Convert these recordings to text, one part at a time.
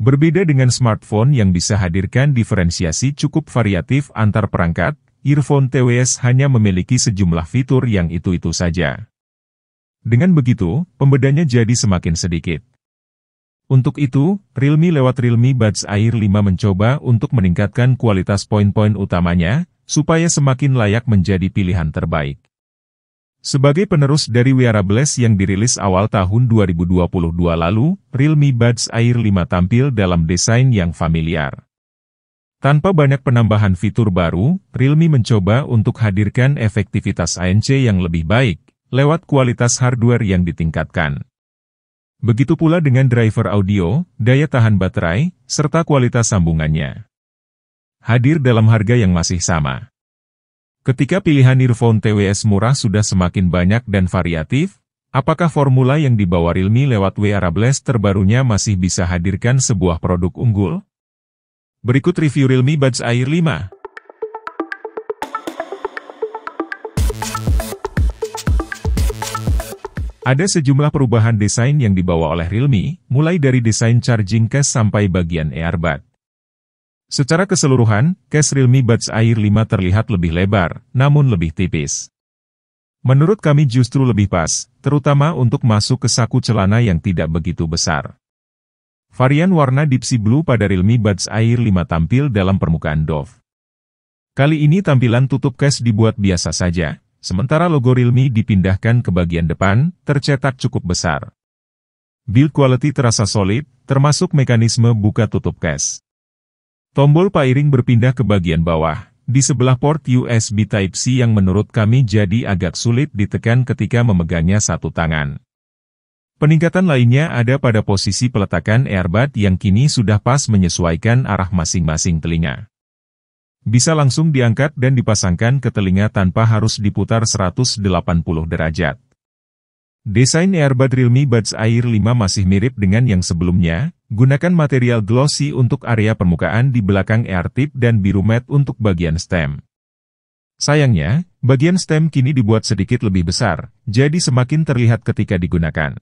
Berbeda dengan smartphone yang bisa hadirkan diferensiasi cukup variatif antar perangkat, earphone TWS hanya memiliki sejumlah fitur yang itu-itu saja. Dengan begitu, pembedanya jadi semakin sedikit. Untuk itu, Realme lewat Realme Buds Air 5 mencoba untuk meningkatkan kualitas poin-poin utamanya, supaya semakin layak menjadi pilihan terbaik. Sebagai penerus dari wearables yang dirilis awal tahun 2022 lalu, Realme Buds Air 5 tampil dalam desain yang familiar. Tanpa banyak penambahan fitur baru, Realme mencoba untuk hadirkan efektivitas ANC yang lebih baik, lewat kualitas hardware yang ditingkatkan. Begitu pula dengan driver audio, daya tahan baterai, serta kualitas sambungannya. Hadir dalam harga yang masih sama. Ketika pilihan earphone TWS murah sudah semakin banyak dan variatif, apakah formula yang dibawa Realme lewat wearables terbarunya masih bisa hadirkan sebuah produk unggul? Berikut review Realme Buds Air 5. Ada sejumlah perubahan desain yang dibawa oleh Realme, mulai dari desain charging case sampai bagian earbud. Secara keseluruhan, case Realme Buds Air 5 terlihat lebih lebar, namun lebih tipis. Menurut kami justru lebih pas, terutama untuk masuk ke saku celana yang tidak begitu besar. Varian warna Deep Sea Blue pada Realme Buds Air 5 tampil dalam permukaan doff. Kali ini tampilan tutup case dibuat biasa saja, sementara logo Realme dipindahkan ke bagian depan, tercetak cukup besar. Build quality terasa solid, termasuk mekanisme buka tutup case. Tombol piring berpindah ke bagian bawah, di sebelah port USB Type-C yang menurut kami jadi agak sulit ditekan ketika memegangnya satu tangan. Peningkatan lainnya ada pada posisi peletakan earbud yang kini sudah pas menyesuaikan arah masing-masing telinga. Bisa langsung diangkat dan dipasangkan ke telinga tanpa harus diputar 180 derajat. Desain earbud Realme Buds Air 5 masih mirip dengan yang sebelumnya, gunakan material glossy untuk area permukaan di belakang eartip dan biru matte untuk bagian stem. Sayangnya, bagian stem kini dibuat sedikit lebih besar, jadi semakin terlihat ketika digunakan.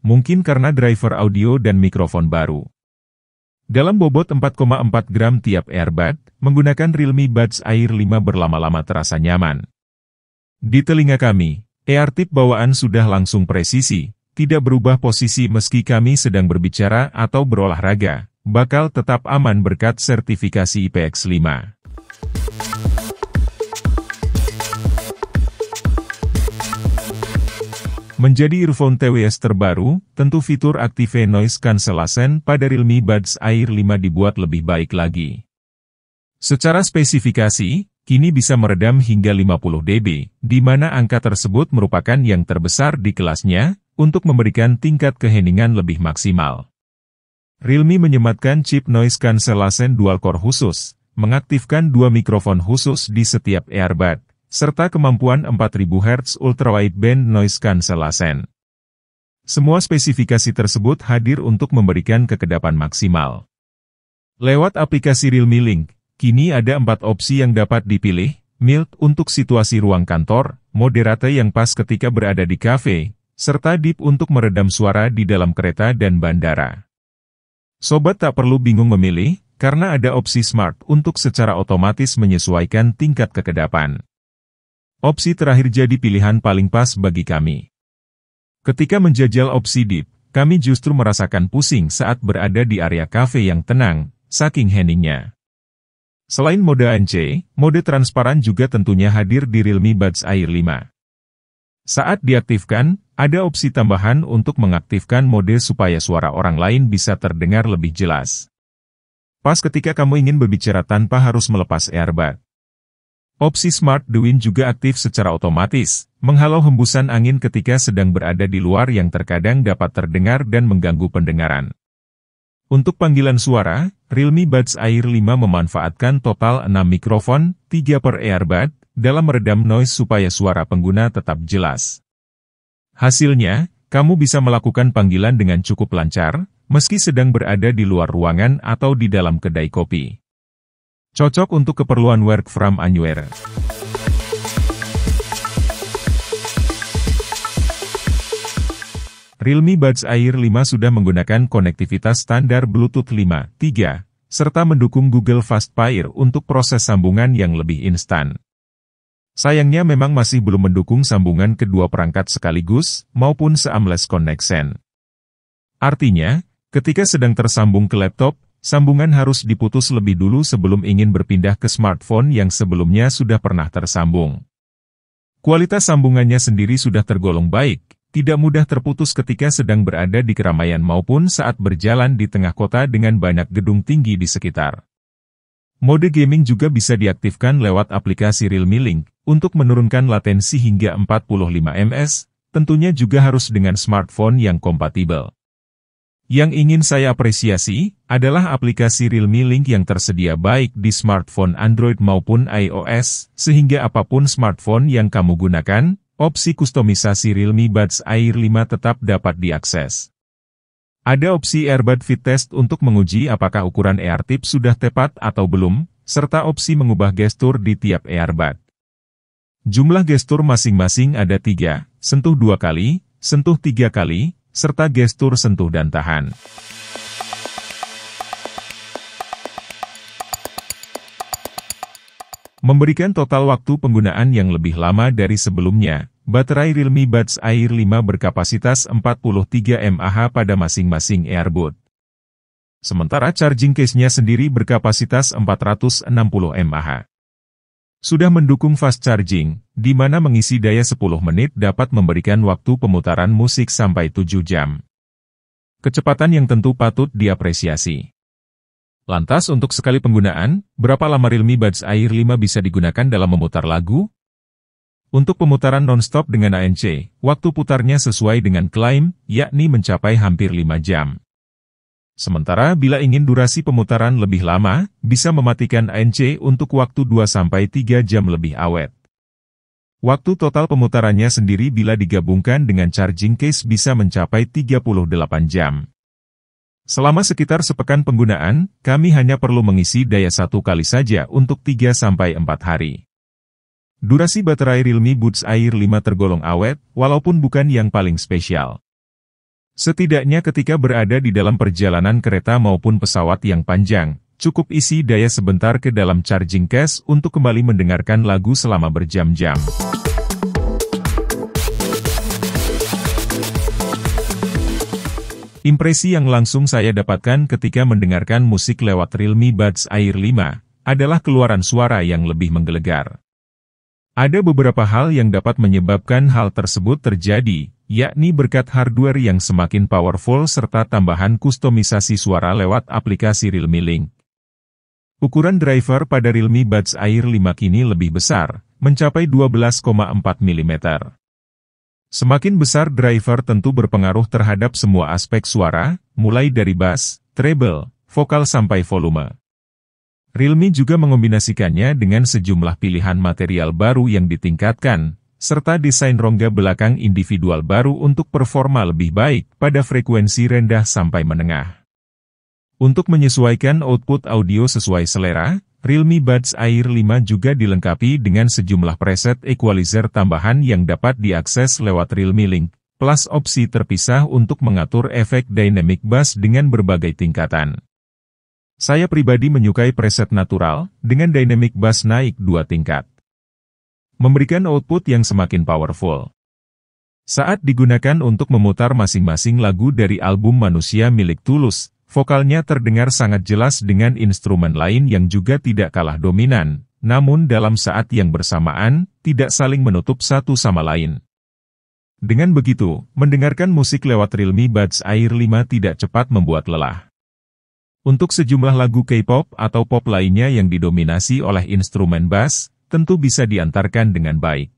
Mungkin karena driver audio dan mikrofon baru. Dalam bobot 4,4 gram tiap earbud, menggunakan Realme Buds Air 5 berlama-lama terasa nyaman. Di telinga kami, eartip bawaan sudah langsung presisi, tidak berubah posisi meski kami sedang berbicara atau berolahraga, bakal tetap aman berkat sertifikasi IPX5. Menjadi earphone TWS terbaru, tentu fitur Active Noise Cancellation pada Realme Buds Air 5 dibuat lebih baik lagi. Secara spesifikasi, kini bisa meredam hingga 50 dB, di mana angka tersebut merupakan yang terbesar di kelasnya, untuk memberikan tingkat keheningan lebih maksimal. Realme menyematkan chip Noise Cancellation dual-core khusus, mengaktifkan dua mikrofon khusus di setiap earbud, serta kemampuan 4000 Hz Ultra-Wideband Noise Cancellation. Semua spesifikasi tersebut hadir untuk memberikan kekedapan maksimal. Lewat aplikasi Realme Link, kini ada 4 opsi yang dapat dipilih, mild untuk situasi ruang kantor, moderate yang pas ketika berada di kafe, serta deep untuk meredam suara di dalam kereta dan bandara. Sobat tak perlu bingung memilih, karena ada opsi smart untuk secara otomatis menyesuaikan tingkat kekedapan. Opsi terakhir jadi pilihan paling pas bagi kami. Ketika menjajal opsi deep, kami justru merasakan pusing saat berada di area kafe yang tenang, saking heningnya. Selain mode ANC, mode transparan juga tentunya hadir di Realme Buds Air 5. Saat diaktifkan, ada opsi tambahan untuk mengaktifkan mode supaya suara orang lain bisa terdengar lebih jelas. Pas ketika kamu ingin berbicara tanpa harus melepas earbud. Opsi Smart The Wind juga aktif secara otomatis, menghalau hembusan angin ketika sedang berada di luar yang terkadang dapat terdengar dan mengganggu pendengaran. Untuk panggilan suara, Realme Buds Air 5 memanfaatkan total 6 mikrofon, 3 per earbud, dalam meredam noise supaya suara pengguna tetap jelas. Hasilnya, kamu bisa melakukan panggilan dengan cukup lancar, meski sedang berada di luar ruangan atau di dalam kedai kopi. Cocok untuk keperluan work from anywhere. Realme Buds Air 5 sudah menggunakan konektivitas standar Bluetooth 5.3, serta mendukung Google Fast Pair untuk proses sambungan yang lebih instan. Sayangnya memang masih belum mendukung sambungan kedua perangkat sekaligus, maupun seamless connection. Artinya, ketika sedang tersambung ke laptop, sambungan harus diputus lebih dulu sebelum ingin berpindah ke smartphone yang sebelumnya sudah pernah tersambung. Kualitas sambungannya sendiri sudah tergolong baik, tidak mudah terputus ketika sedang berada di keramaian maupun saat berjalan di tengah kota dengan banyak gedung tinggi di sekitar. Mode gaming juga bisa diaktifkan lewat aplikasi Realme Link, untuk menurunkan latensi hingga 45 ms, tentunya juga harus dengan smartphone yang kompatibel. Yang ingin saya apresiasi, adalah aplikasi Realme Link yang tersedia baik di smartphone Android maupun iOS, sehingga apapun smartphone yang kamu gunakan, opsi kustomisasi Realme Buds Air 5 tetap dapat diakses. Ada opsi Earbud Fit Test untuk menguji apakah ukuran eartip sudah tepat atau belum, serta opsi mengubah gestur di tiap earbud. Jumlah gestur masing-masing ada 3, sentuh 2 kali, sentuh 3 kali, serta gestur sentuh dan tahan. Memberikan total waktu penggunaan yang lebih lama dari sebelumnya, baterai Realme Buds Air 5 berkapasitas 43 mAh pada masing-masing earbud. Sementara charging case-nya sendiri berkapasitas 460 mAh. Sudah mendukung fast charging, di mana mengisi daya 10 menit dapat memberikan waktu pemutaran musik sampai 7 jam. Kecepatan yang tentu patut diapresiasi. Lantas untuk sekali penggunaan, berapa lama Realme Buds Air 5 bisa digunakan dalam memutar lagu? Untuk pemutaran non-stop dengan ANC, waktu putarnya sesuai dengan klaim, yakni mencapai hampir 5 jam. Sementara bila ingin durasi pemutaran lebih lama, bisa mematikan ANC untuk waktu 2-3 jam lebih awet. Waktu total pemutarannya sendiri bila digabungkan dengan charging case bisa mencapai 38 jam. Selama sekitar sepekan penggunaan, kami hanya perlu mengisi daya 1 kali saja untuk 3-4 hari. Durasi baterai Realme Buds Air 5 tergolong awet, walaupun bukan yang paling spesial. Setidaknya ketika berada di dalam perjalanan kereta maupun pesawat yang panjang, cukup isi daya sebentar ke dalam charging case untuk kembali mendengarkan lagu selama berjam-jam. Impresi yang langsung saya dapatkan ketika mendengarkan musik lewat Realme Buds Air 5, adalah keluaran suara yang lebih menggelegar. Ada beberapa hal yang dapat menyebabkan hal tersebut terjadi, yakni berkat hardware yang semakin powerful serta tambahan kustomisasi suara lewat aplikasi Realme Link. Ukuran driver pada Realme Buds Air 5 kini lebih besar, mencapai 12,4 mm. Semakin besar driver tentu berpengaruh terhadap semua aspek suara, mulai dari bass, treble, vokal sampai volume. Realme juga mengombinasikannya dengan sejumlah pilihan material baru yang ditingkatkan, serta desain rongga belakang individual baru untuk performa lebih baik pada frekuensi rendah sampai menengah. Untuk menyesuaikan output audio sesuai selera, Realme Buds Air 5 juga dilengkapi dengan sejumlah preset equalizer tambahan yang dapat diakses lewat Realme Link, plus opsi terpisah untuk mengatur efek dynamic bass dengan berbagai tingkatan. Saya pribadi menyukai preset natural, dengan dynamic bass naik 2 tingkat. Memberikan output yang semakin powerful. Saat digunakan untuk memutar masing-masing lagu dari album Manusia milik Tulus, vokalnya terdengar sangat jelas dengan instrumen lain yang juga tidak kalah dominan, namun dalam saat yang bersamaan, tidak saling menutup satu sama lain. Dengan begitu, mendengarkan musik lewat Realme Buds Air 5 tidak cepat membuat lelah. Untuk sejumlah lagu K-pop atau pop lainnya yang didominasi oleh instrumen bass, tentu bisa diantarkan dengan baik.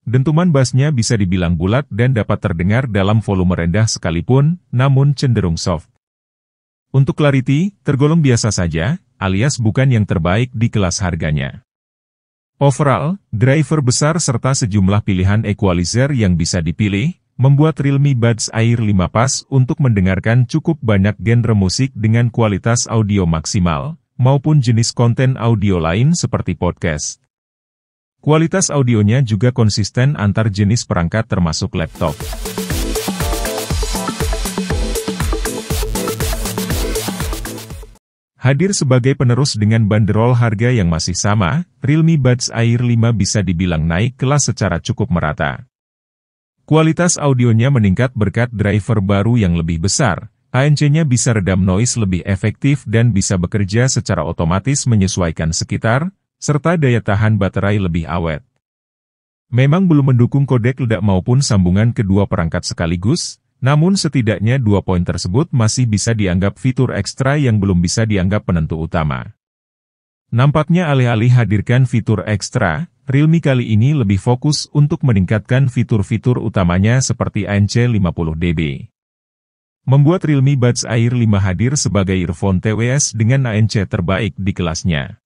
Dentuman bassnya bisa dibilang bulat dan dapat terdengar dalam volume rendah sekalipun, namun cenderung soft. Untuk clarity, tergolong biasa saja, alias bukan yang terbaik di kelas harganya. Overall, driver besar serta sejumlah pilihan equalizer yang bisa dipilih, membuat Realme Buds Air 5 pas untuk mendengarkan cukup banyak genre musik dengan kualitas audio maksimal, maupun jenis konten audio lain seperti podcast. Kualitas audionya juga konsisten antar jenis perangkat termasuk laptop. Hadir sebagai penerus dengan bandrol harga yang masih sama, Realme Buds Air 5 bisa dibilang naik kelas secara cukup merata. Kualitas audionya meningkat berkat driver baru yang lebih besar, ANC-nya bisa redam noise lebih efektif dan bisa bekerja secara otomatis menyesuaikan sekitar, serta daya tahan baterai lebih awet. Memang belum mendukung kodek ledak maupun sambungan kedua perangkat sekaligus, namun setidaknya 2 poin tersebut masih bisa dianggap fitur ekstra yang belum bisa dianggap penentu utama. Nampaknya alih-alih hadirkan fitur ekstra, Realme kali ini lebih fokus untuk meningkatkan fitur-fitur utamanya seperti ANC 50dB. Membuat Realme Buds Air 5 hadir sebagai earphone TWS dengan ANC terbaik di kelasnya.